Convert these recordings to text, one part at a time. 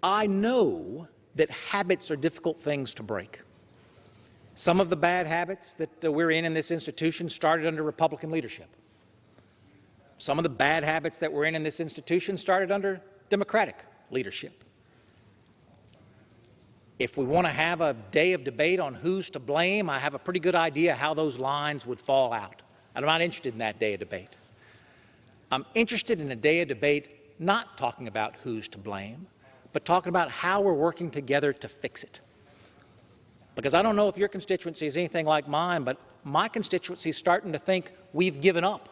I know that habits are difficult things to break. Some of the bad habits that we're in this institution started under Republican leadership. Some of the bad habits that we're in this institution started under Democratic leadership. If we want to have a day of debate on who's to blame, I have a pretty good idea how those lines would fall out. I'm not interested in that day of debate. I'm interested in a day of debate not talking about who's to blame, but talking about how we're working together to fix it. Because I don't know if your constituency is anything like mine, but my constituency is starting to think we've given up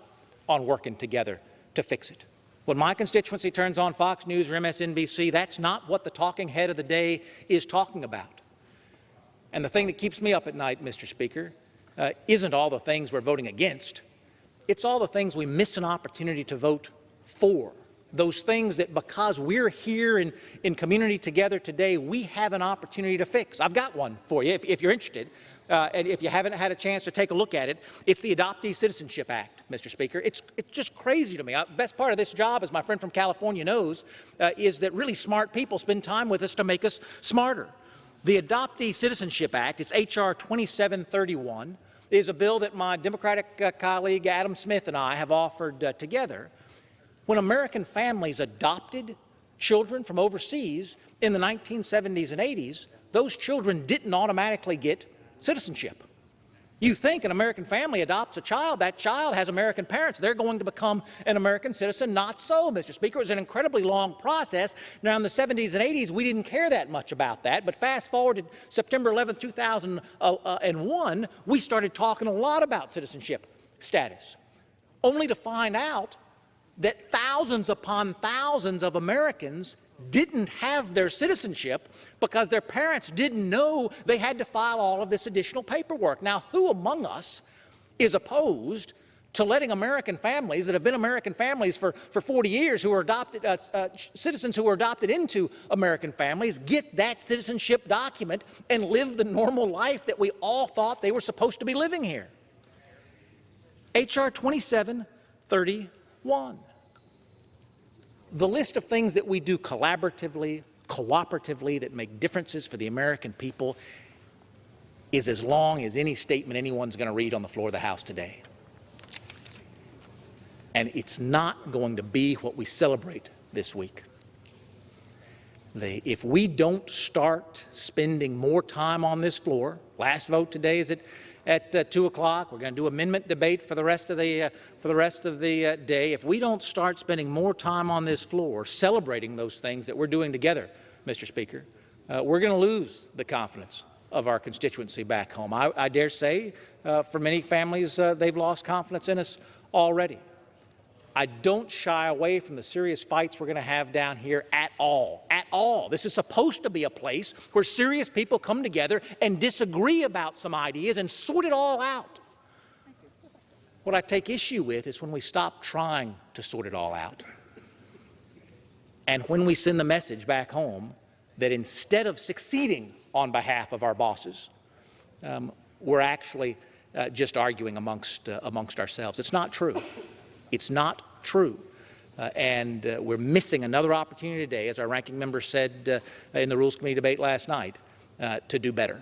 on working together to fix it. When my constituency turns on Fox News or MSNBC, that's not what the talking head of the day is talking about. And the thing that keeps me up at night, Mr. Speaker, isn't all the things we're voting against. It's all the things we miss an opportunity to vote for. Those things that because we're here in community together today, we have an opportunity to fix. I've got one for you if you're interested. And if you haven't had a chance to take a look at it, it's the Adoptee Citizenship Act, Mr. Speaker. It's just crazy to me. The best part of this job, as my friend from California knows, is that really smart people spend time with us to make us smarter. The Adoptee Citizenship Act, it's H.R. 2731, is a bill that my Democratic colleague Adam Smith and I have offered together. When American families adopted children from overseas in the 1970s and 80s, those children didn't automatically get citizenship. You think an American family adopts a child, that child has American parents, they're going to become an American citizen. Not so, Mr. Speaker. It was an incredibly long process. Now, in the 70s and 80s, we didn't care that much about that, but fast forward to September 11, 2001, we started talking a lot about citizenship status, only to find out that thousands upon thousands of Americans didn't have their citizenship because their parents didn't know they had to file all of this additional paperwork. Now, who among us is opposed to letting American families that have been American families for 40 years, who are adopted, citizens who were adopted into American families, get that citizenship document and live the normal life that we all thought they were supposed to be living here? H.R. 2731. The list of things that we do collaboratively, cooperatively, that make differences for the American people is as long as any statement anyone's going to read on the floor of the House today. And it's not going to be what we celebrate this week. If we don't start spending more time on this floor, last vote today is at 2 o'clock. We're going to do amendment debate for the rest of the day. If we don't start spending more time on this floor celebrating those things that we're doing together, Mr. Speaker, we're going to lose the confidence of our constituency back home. I dare say for many families they've lost confidence in us already. I don't shy away from the serious fights we're going to have down here at all. At all. This is supposed to be a place where serious people come together and disagree about some ideas and sort it all out. What I take issue with is when we stop trying to sort it all out. And when we send the message back home that instead of succeeding on behalf of our bosses, we're actually just arguing amongst ourselves. It's not true. It's not true. And we're missing another opportunity today, as our ranking member said in the Rules Committee debate last night, to do better.